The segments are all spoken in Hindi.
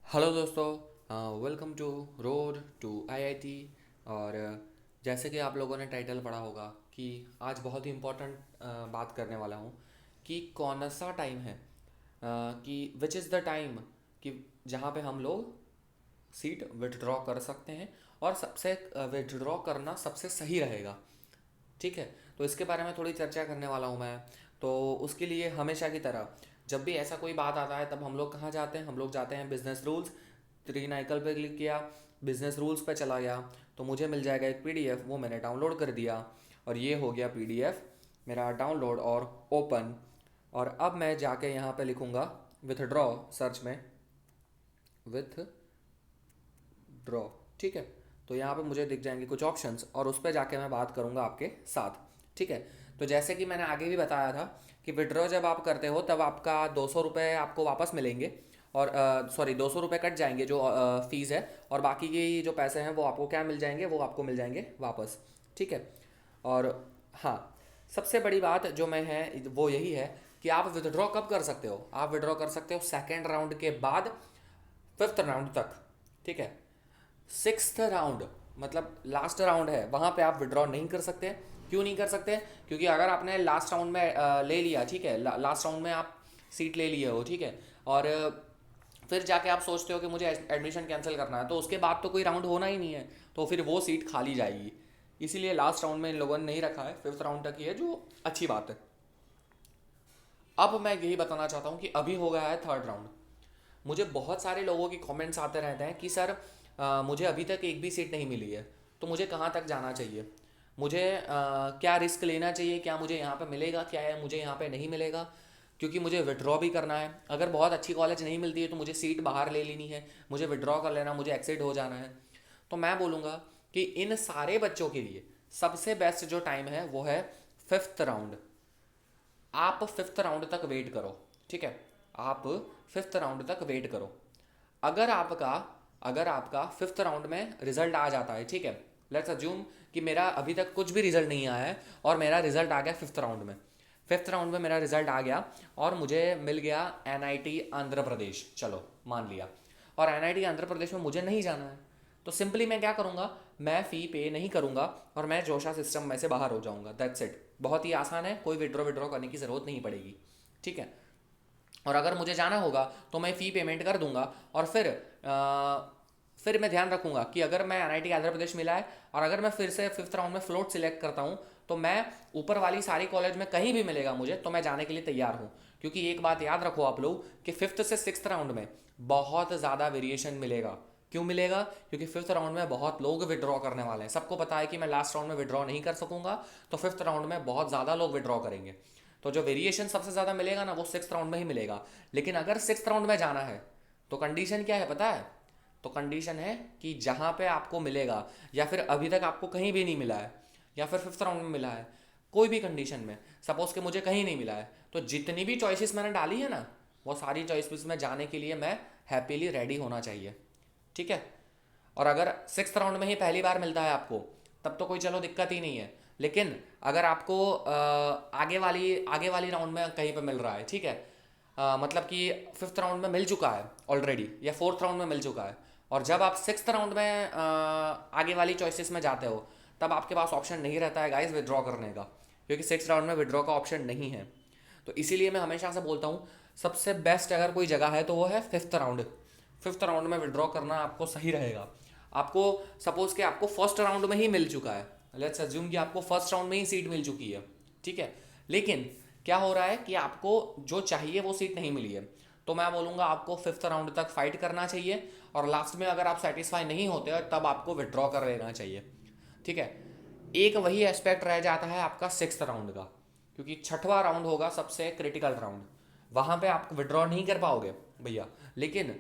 हेलो दोस्तों, welcome to road to IIT. और जैसे कि आप लोगों ने टाइटल पढ़ा होगा कि आज बहुत ही इम्पोर्टेंट बात करने वाला हूँ कि कौन सा टाइम है, कि विच इज़ द टाइम कि जहाँ पे हम लोग सीट विथड्रॉ कर सकते हैं और सबसे विथड्रॉ करना सबसे सही रहेगा। ठीक है, तो इसके बारे में थोड़ी चर्चा करने वाला हूँ मैं। तो उसके लिए हमेशा की तरह जब भी ऐसा कोई बात आता है तब हम लोग कहाँ जाते हैं? हम लोग जाते हैं बिजनेस रूल्स। ग्रीन आइकल पे क्लिक किया, बिजनेस रूल्स पे चला गया, तो मुझे मिल जाएगा एक पीडीएफ, वो मैंने डाउनलोड कर दिया और ये हो गया पीडीएफ मेरा डाउनलोड और ओपन। और अब मैं जाके यहाँ पे लिखूँगा विथड्रॉ, सर्च में विथ ड्रॉ। ठीक है, तो यहाँ पे मुझे दिख जाएंगे कुछ ऑप्शंस और उस पर जाके मैं बात करूँगा आपके साथ। ठीक है, तो जैसे कि मैंने आगे भी बताया था कि विड्रॉ जब आप करते हो तब आपका 200 रुपये आपको वापस मिलेंगे, और सॉरी 200 रुपये कट जाएंगे जो फ़ीस है, और बाकी के जो पैसे हैं वो आपको क्या मिल जाएंगे? वो आपको मिल जाएंगे वापस। ठीक है, और हाँ, सबसे बड़ी बात जो मैं है वो यही है कि आप विड्रॉ कब कर सकते हो? आप विड्रॉ कर सकते हो सेकेंड राउंड के बाद फिफ्थ राउंड तक। ठीक है, सिक्स्थ राउंड मतलब लास्ट राउंड है, वहां पे आप विड्रॉ नहीं कर सकते। क्यों नहीं कर सकते? क्योंकि अगर आपने लास्ट राउंड में ले लिया, ठीक है, लास्ट राउंड में आप सीट ले लिए हो, ठीक है, और फिर जाके आप सोचते हो कि मुझे एडमिशन कैंसिल करना है, तो उसके बाद तो कोई राउंड होना ही नहीं है, तो फिर वो सीट खाली जाएगी। इसीलिए लास्ट राउंड में इन लोगों ने नहीं रखा है, फिफ्थ राउंड तक ही है, जो अच्छी बात है। अब मैं यही बताना चाहता हूँ कि अभी हो गया है थर्ड राउंड। मुझे बहुत सारे लोगों के कमेंट्स आते रहते हैं कि सर मुझे अभी तक एक भी सीट नहीं मिली है, तो मुझे कहाँ तक जाना चाहिए? मुझे क्या रिस्क लेना चाहिए? क्या मुझे यहाँ पे मिलेगा? क्या है मुझे यहाँ पे नहीं मिलेगा? क्योंकि मुझे विड्रॉ भी करना है। अगर बहुत अच्छी कॉलेज नहीं मिलती है तो मुझे सीट बाहर ले लेनी है, मुझे विड्रॉ कर लेना, मुझे एक्सिट हो जाना है। तो मैं बोलूँगा कि इन सारे बच्चों के लिए सबसे बेस्ट जो टाइम है वो है फिफ्थ राउंड। आप फिफ्थ राउंड तक वेट करो। ठीक है, आप फिफ्थ राउंड तक वेट करो। अगर आपका अगर आपका फिफ्थ राउंड में रिजल्ट आ जाता है, ठीक है, लेट्स अज्यूम कि मेरा अभी तक कुछ भी रिजल्ट नहीं आया है और मेरा रिजल्ट आ गया फिफ्थ राउंड में। फिफ्थ राउंड में मेरा रिजल्ट आ गया और मुझे मिल गया एनआईटी आंध्र प्रदेश, चलो मान लिया, और एनआईटी आंध्र प्रदेश में मुझे नहीं जाना है, तो सिंपली मैं क्या करूँगा? मैं फ़ी पे नहीं करूँगा और मैं जोशा सिस्टम में से बाहर हो जाऊँगा। दैट्स इट, बहुत ही आसान है, कोई विड्रॉ विड्रॉ करने की ज़रूरत नहीं पड़ेगी। ठीक है, और अगर मुझे जाना होगा तो मैं फ़ी पेमेंट कर दूंगा, और फिर मैं ध्यान रखूंगा कि अगर मैं एनआईटी आंध्र प्रदेश मिला है और अगर मैं फिर से फिफ्थ राउंड में फ्लोट सिलेक्ट करता हूँ, तो मैं ऊपर वाली सारी कॉलेज में कहीं भी मिलेगा मुझे तो मैं जाने के लिए तैयार हूँ। क्योंकि एक बात याद रखो आप लोग कि फिफ्थ से सिक्स्थ राउंड में बहुत ज़्यादा वेरिएशन मिलेगा। क्यों मिलेगा? क्योंकि फिफ्थ राउंड में बहुत लोग विड्रॉ करने वाले हैं। सबको पता है कि मैं लास्ट राउंड में विड्रॉ नहीं कर सकूंगा, तो फिफ्थ राउंड में बहुत ज़्यादा लोग विड्रॉ करेंगे। तो जो वेरिएशन सबसे ज़्यादा मिलेगा ना, वो सिक्स राउंड में ही मिलेगा। लेकिन अगर सिक्स राउंड में जाना है तो कंडीशन क्या है पता है? तो कंडीशन है कि जहाँ पे आपको मिलेगा, या फिर अभी तक आपको कहीं भी नहीं मिला है, या फिर फिफ्थ राउंड में मिला है, कोई भी कंडीशन में, सपोज कि मुझे कहीं नहीं मिला है, तो जितनी भी चॉइसेस मैंने डाली है ना, वो सारी चॉइसेस में जाने के लिए मैं हैप्पीली रेडी होना चाहिए। ठीक है, और अगर सिक्स राउंड में ही पहली बार मिलता है आपको, तब तो कोई चलो दिक्कत ही नहीं है। लेकिन अगर आपको आगे वाली राउंड में कहीं पे मिल रहा है, ठीक है, मतलब कि फिफ्थ राउंड में मिल चुका है ऑलरेडी या फोर्थ राउंड में मिल चुका है, और जब आप सिक्स्थ राउंड में आगे वाली चॉइसेस में जाते हो, तब आपके पास ऑप्शन नहीं रहता है गाइस विड्रॉ करने का, क्योंकि सिक्स राउंड में विड्रॉ का ऑप्शन नहीं है। तो इसीलिए मैं हमेशा से बोलता हूँ सबसे बेस्ट अगर कोई जगह है तो वो है फिफ्थ राउंड। फिफ्थ राउंड में विड्रॉ करना आपको सही रहेगा। आपको सपोज कि आपको फर्स्ट राउंड में ही मिल चुका है, लेट्स अज्यूम कि आपको फर्स्ट राउंड में ही सीट मिल चुकी है, ठीक है, लेकिन क्या हो रहा है कि आपको जो चाहिए वो सीट नहीं मिली है, तो मैं बोलूँगा आपको फिफ्थ राउंड तक फाइट करना चाहिए, और लास्ट में अगर आप सेटिस्फाई नहीं होते हो तब आपको विड्रॉ कर लेना चाहिए। ठीक है, एक वही एस्पेक्ट रह जाता है आपका सिक्स्थ राउंड का, क्योंकि छठवां राउंड होगा सबसे क्रिटिकल राउंड। वहाँ पे आप विड्रॉ नहीं कर पाओगे भैया, लेकिन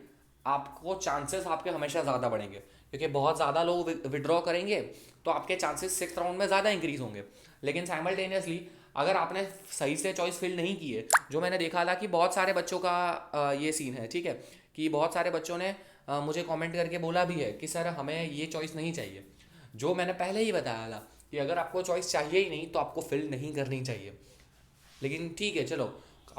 आपको चांसेस आपके हमेशा ज़्यादा बढ़ेंगे, क्योंकि बहुत ज़्यादा लोग विड्रॉ करेंगे, तो आपके चांसेस सिक्स राउंड में ज़्यादा इंक्रीज होंगे। लेकिन साइमल्टेनियसली अगर आपने सही से चॉइस फिल नहीं की है, जो मैंने देखा था कि बहुत सारे बच्चों का ये सीन है, ठीक है, कि बहुत सारे बच्चों ने मुझे कमेंट करके बोला भी है कि सर हमें ये चॉइस नहीं चाहिए। जो मैंने पहले ही बताया था कि अगर आपको चॉइस चाहिए ही नहीं तो आपको फिल नहीं करनी चाहिए। लेकिन ठीक है चलो,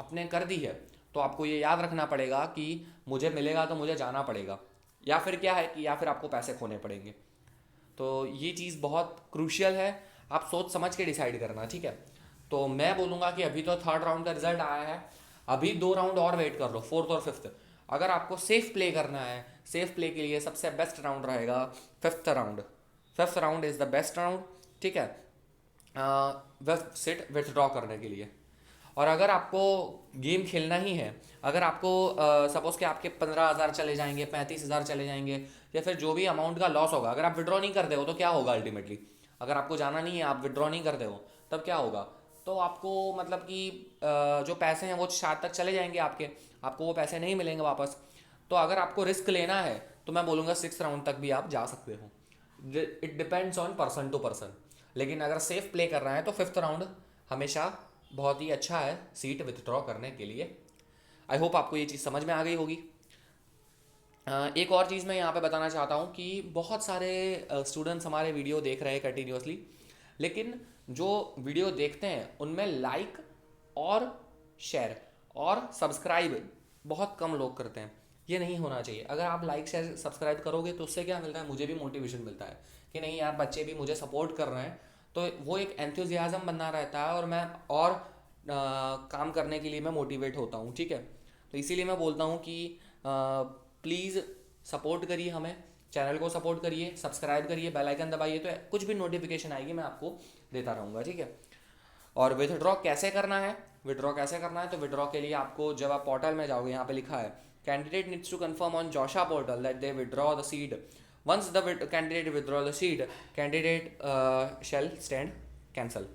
आपने कर दी है, तो आपको ये याद रखना पड़ेगा कि मुझे मिलेगा तो मुझे जाना पड़ेगा, या फिर क्या है कि या फिर आपको पैसे खोने पड़ेंगे। तो ये चीज़ बहुत क्रूशियल है, आप सोच समझ के डिसाइड करना, ठीक है। तो मैं बोलूँगा कि अभी तो थर्ड राउंड का रिजल्ट आया है, अभी 2 राउंड और वेट कर लो, फोर्थ और फिफ्थ। अगर आपको सेफ प्ले करना है, सेफ प्ले के लिए सबसे बेस्ट राउंड रहेगा fifth round. Fifth round is the best round, ठीक है, वेस्ट सिट विथड्रॉ करने के लिए। और अगर आपको गेम खेलना ही है, अगर आपको सपोज कि आपके 15,000 चले जाएंगे, 35,000 चले जाएंगे, या फिर जो भी अमाउंट का लॉस होगा, अगर आप विड्रॉ नहीं करते हो तो क्या होगा अल्टीमेटली, अगर आपको जाना नहीं है, आप विड्रॉ नहीं करते हो, तब क्या होगा, तो आपको मतलब कि जो पैसे हैं वो शायद तक चले जाएंगे आपको वो पैसे नहीं मिलेंगे वापस। तो अगर आपको रिस्क लेना है तो मैं बोलूँगा 6 राउंड तक भी आप जा सकते हो, it depends on person to person. लेकिन अगर सेफ प्ले कर रहा है तो फिफ्थ राउंड हमेशा बहुत ही अच्छा है सीट विथड्रॉ करने के लिए। आई होप आपको ये चीज़ समझ में आ गई होगी। एक और चीज़ मैं यहाँ पे बताना चाहता हूँ कि बहुत सारे स्टूडेंट्स हमारे वीडियो देख रहे हैं कंटिन्यूसली, लेकिन जो वीडियो देखते हैं उनमें लाइक और शेयर और सब्सक्राइब बहुत कम लोग करते हैं। ये नहीं होना चाहिए। अगर आप लाइक शेयर सब्सक्राइब करोगे तो उससे क्या मिलता है, मुझे भी मोटिवेशन मिलता है कि नहीं यार बच्चे भी मुझे सपोर्ट कर रहे हैं, तो वो एक एंथुजियाज़म बना रहता है और मैं और काम करने के लिए मैं मोटिवेट होता हूँ, ठीक है। तो इसीलिए मैं बोलता हूँ कि प्लीज़ सपोर्ट करिए हमें, चैनल को सपोर्ट करिए, सब्सक्राइब करिए, बेल आइकन दबाइए, तो कुछ भी नोटिफिकेशन आएगी मैं आपको देता रहूँगा, ठीक है। और विथड्रॉ कैसे करना है, तो विथड्रॉ के लिए आपको जब आप पोर्टल में जाओगे, यहाँ पे लिखा है candidate needs to confirm on JoSAA portal that they withdraw the seat. Once the candidate withdraw the seat, candidate shall stand cancel.